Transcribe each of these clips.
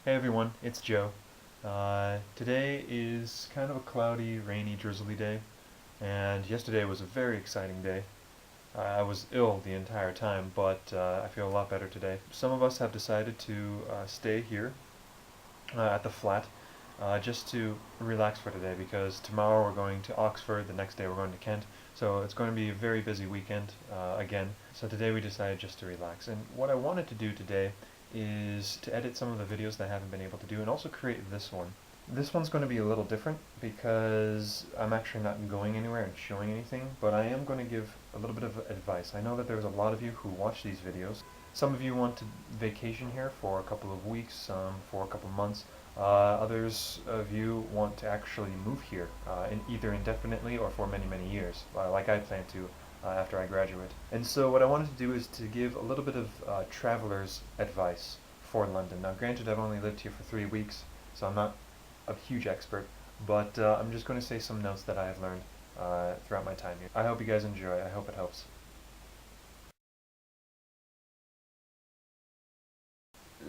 Hey everyone, it's Joe. Today is kind of a cloudy, rainy, drizzly day, and yesterday was a very exciting day. I was ill the entire time, but I feel a lot better today. Some of us have decided to stay here at the flat just to relax for today because tomorrow we're going to Oxford, the next day we're going to Kent, so it's going to be a very busy weekend again. So today we decided just to relax. And what I wanted to do today is to edit some of the videos that I haven't been able to do and also create this one. This one's going to be a little different because I'm actually not going anywhere and showing anything, but I am going to give a little bit of advice. I know that there's a lot of you who watch these videos. Some of you want to vacation here for a couple of weeks, some for a couple of months. Others of you want to actually move here, either indefinitely or for many, many years, like I plan to after I graduate. And so what I wanted to do is to give a little bit of traveler's advice for London. Now granted, I've only lived here for 3 weeks, so I'm not a huge expert, but I'm just going to say some notes that I have learned throughout my time here. I hope you guys enjoy. I hope it helps.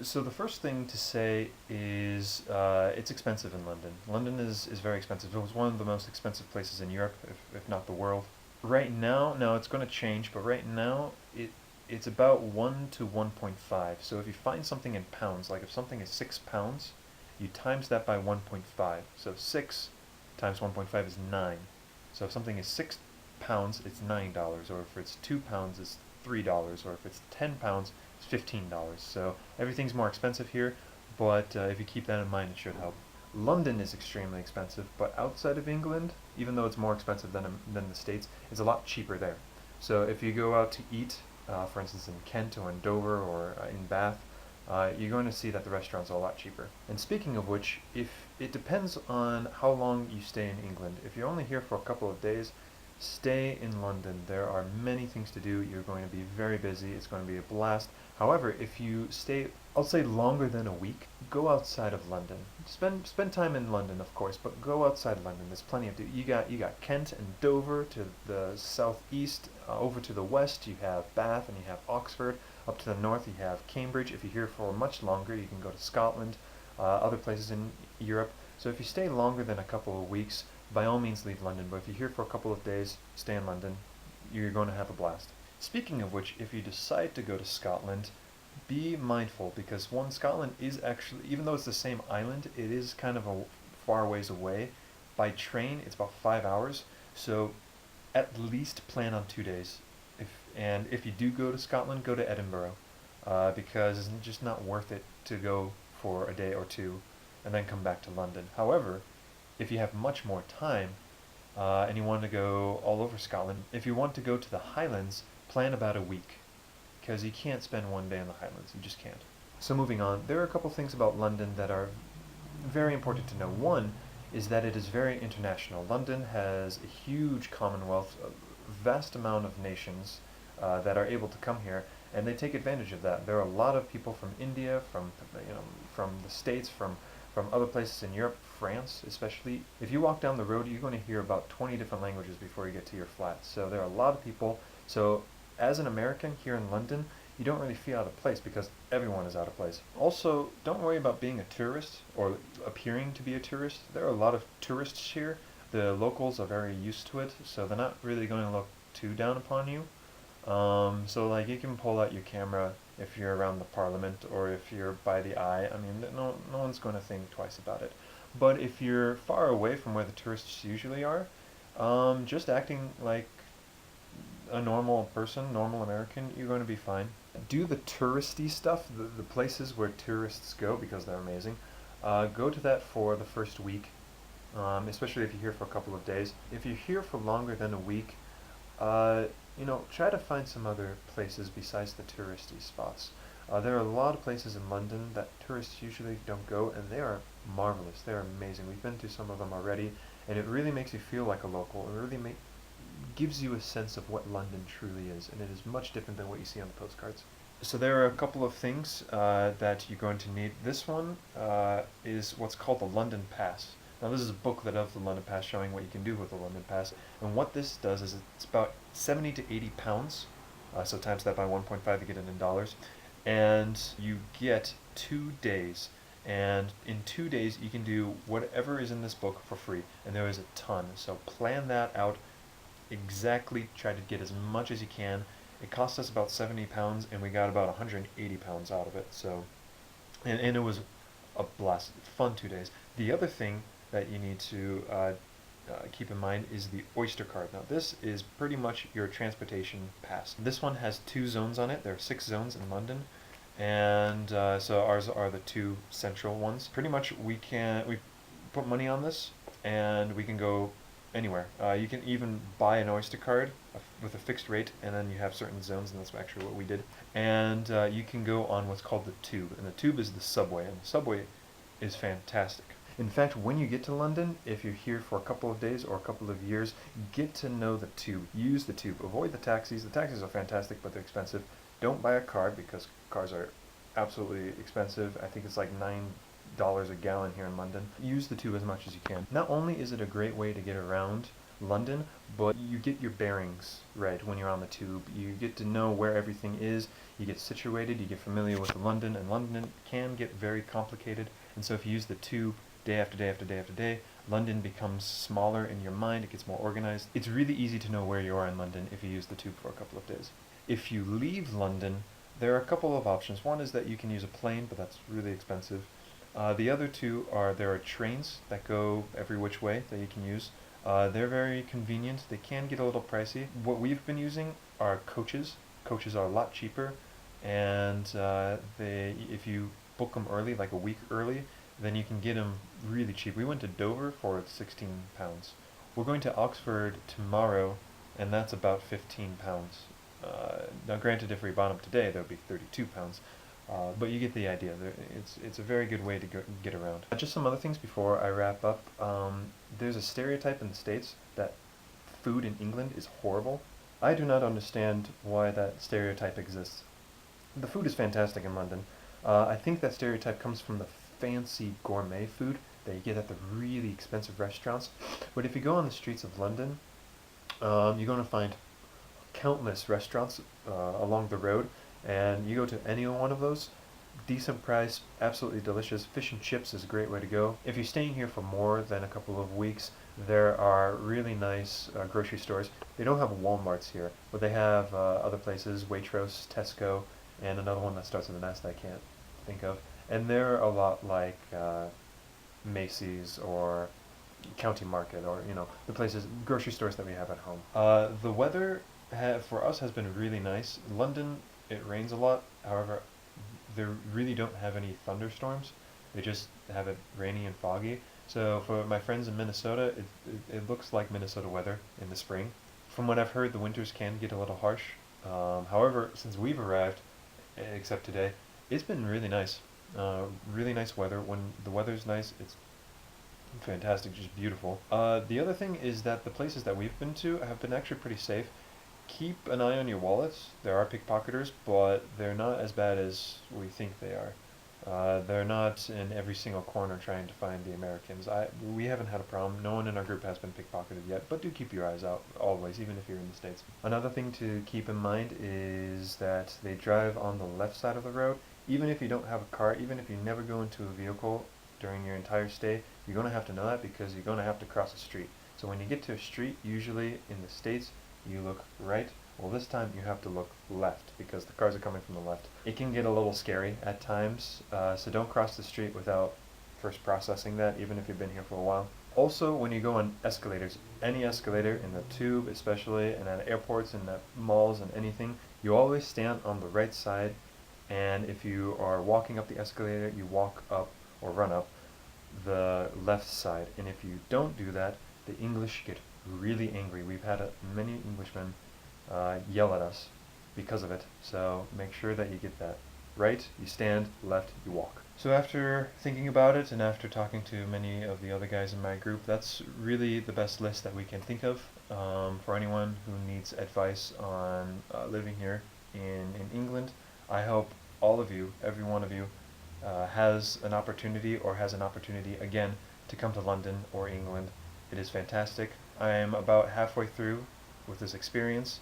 So the first thing to say is it's expensive in London. London is very expensive. It was one of the most expensive places in Europe, if not the world. Right now it's going to change, but right now it's about 1 to 1.5. So if you find something in pounds, like if something is £6, you times that by 1.5. So 6 times 1.5 is 9. So if something is £6, it's $9, or if it's £2, it's $3, or if it's £10, it's $15. So everything's more expensive here, but if you keep that in mind, it should help. London is extremely expensive, but outside of England, even though it's more expensive than the States, it's a lot cheaper there. So if you go out to eat, for instance in Kent or in Dover or in Bath, you're going to see that the restaurants are a lot cheaper. And speaking of which, if it depends on how long you stay in England. If you're only here for a couple of days, stay in London. There are many things to do. You're going to be very busy. It's going to be a blast. However, if you stay, I'll say longer than a week, go outside of London. Spend time in London, of course, but go outside London. There's plenty of you got Kent and Dover to the southeast. Over to the west, you have Bath and you have Oxford. Up to the north, you have Cambridge. If you're here for much longer, you can go to Scotland, other places in Europe. So if you stay longer than a couple of weeks, by all means leave London, but if you're here for a couple of days, stay in London. You're going to have a blast. Speaking of which, if you decide to go to Scotland, be mindful because one, Scotland is actually, even though it's the same island, it is kind of a far ways away. By train, it's about 5 hours, so at least plan on 2 days. If you do go to Scotland, go to Edinburgh, because it's just not worth it to go for a day or two and then come back to London. However, if you have much more time and you want to go all over Scotland, if you want to go to the Highlands, plan about a week because you can't spend one day in the Highlands. You just can't. So moving on, there are a couple things about London that are very important to know. One is that it is very international. London has a huge commonwealth, a vast amount of nations that are able to come here, and they take advantage of that. There are a lot of people from India, from the States, from other places in Europe, France especially. If you walk down the road, you're going to hear about 20 different languages before you get to your flat. So there are a lot of people. So as an American here in London, you don't really feel out of place because everyone is out of place. Also, don't worry about being a tourist or appearing to be a tourist. There are a lot of tourists here. The locals are very used to it, so they're not really going to look too down upon you. So like you can pull out your camera if you're around the Parliament or if you're by the eye. I mean, no one's going to think twice about it. But if you're far away from where the tourists usually are, just acting like a normal person, normal American, you're going to be fine. Do the touristy stuff, the places where tourists go because they're amazing. Go to that for the first week, especially if you're here for a couple of days. If you're here for longer than a week, try to find some other places besides the touristy spots. There are a lot of places in London that tourists usually don't go, and they are marvelous. They're amazing. We've been to some of them already, and it really makes you feel like a local. It really gives you a sense of what London truly is, and it is much different than what you see on the postcards. So there are a couple of things that you're going to need. This one is what's called the London Pass. Now this is a booklet of the London Pass showing what you can do with the London Pass. And what this does is it's about 70 to 80 pounds. So times that by 1.5 you get it in dollars. And you get 2 days and in 2 days you can do whatever is in this book for free, and there is a ton. So plan that out exactly, try to get as much as you can. It cost us about 70 pounds, and we got about 180 pounds out of it. So, and it was a blast, fun 2 days. The other thing that you need to keep in mind is the Oyster card. Now this is pretty much your transportation pass. This one has 2 zones on it. There are 6 zones in London, and so ours are the 2 central ones. Pretty much we put money on this, and we can go anywhere. You can even buy an Oyster card with a fixed rate, and then you have certain zones, and that's actually what we did. And you can go on what's called the Tube, and the Tube is the subway, and the subway is fantastic. In fact, when you get to London, if you're here for a couple of days or a couple of years, get to know the Tube. Use the Tube. Avoid the taxis. The taxis are fantastic, but they're expensive. Don't buy a car, because cars are absolutely expensive. I think it's like $9 a gallon here in London. Use the Tube as much as you can. Not only is it a great way to get around London, but you get your bearings right when you're on the Tube. You get to know where everything is, you get situated, you get familiar with London, and London can get very complicated, and so if you use the Tube day after day after day after day, London becomes smaller in your mind, it gets more organized. It's really easy to know where you are in London if you use the Tube for a couple of days. If you leave London, there are a couple of options. One is that you can use a plane, but that's really expensive. The other two are, there are trains that go every which way that you can use. They're very convenient. They can get a little pricey. What we've been using are coaches. Coaches are a lot cheaper, and if you book them early, like a week early, then you can get them really cheap. We went to Dover for 16 pounds. We're going to Oxford tomorrow, and that's about 15 pounds. Now granted, if we bought them today, that would be 32 pounds. But you get the idea. It's a very good way to get around. Just some other things before I wrap up. There's a stereotype in the States that food in England is horrible. I do not understand why that stereotype exists. The food is fantastic in London. I think that stereotype comes from the fancy gourmet food that you get at the really expensive restaurants. But if you go on the streets of London, you're going to find countless restaurants along the road, and you go to any one of those, decent price, absolutely delicious. Fish and chips is a great way to go. If you're staying here for more than a couple of weeks, there are really nice grocery stores. They don't have Walmarts here, but they have other places, Waitrose, Tesco, and another one that starts with an S that I can't think of. And they're a lot like Macy's or County Market, or the places, grocery stores that we have at home. The weather for us has been really nice. London, it rains a lot. However, they really don't have any thunderstorms. They just have it rainy and foggy. So for my friends in Minnesota, it looks like Minnesota weather in the spring. From what I've heard, the winters can get a little harsh. However, since we've arrived, except today, it's been really nice. Really nice weather. When the weather's nice, it's fantastic, just beautiful. The other thing is that the places that we've been to have been actually pretty safe. Keep an eye on your wallets. There are pickpocketers, but they're not as bad as we think they are. They're not in every single corner trying to find the Americans. We haven't had a problem. No one in our group has been pickpocketed yet, but do keep your eyes out always, even if you're in the States. Another thing to keep in mind is that they drive on the left side of the road. Even if you don't have a car, even if you never go into a vehicle during your entire stay, you're going to have to know that, because you're going to have to cross a street. So when you get to a street, usually in the States, you look right. Well, this time you have to look left, because the cars are coming from the left. It can get a little scary at times, so don't cross the street without first processing that, even if you've been here for a while. Also, when you go on escalators, any escalator, in the Tube especially, and at airports and at malls and anything, you always stand on the right side, and if you are walking up the escalator, you walk up or run up the left side. And if you don't do that, the English get really angry. We've had many Englishmen yell at us because of it, so make sure that you get that right. You stand, left, you walk. So after thinking about it, and after talking to many of the other guys in my group, that's really the best list that we can think of for anyone who needs advice on living here in England. I hope all of you, every one of you, has an opportunity, or has an opportunity again, to come to London or England. It is fantastic. I am about halfway through with this experience,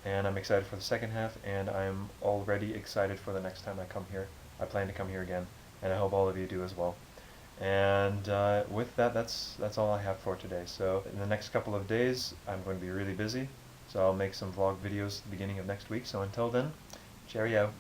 and I'm excited for the second half, and I'm already excited for the next time I come here. I plan to come here again, and I hope all of you do as well. And with that, that's all I have for today. So in the next couple of days, I'm going to be really busy, so I'll make some vlog videos at the beginning of next week. So until then, cheerio.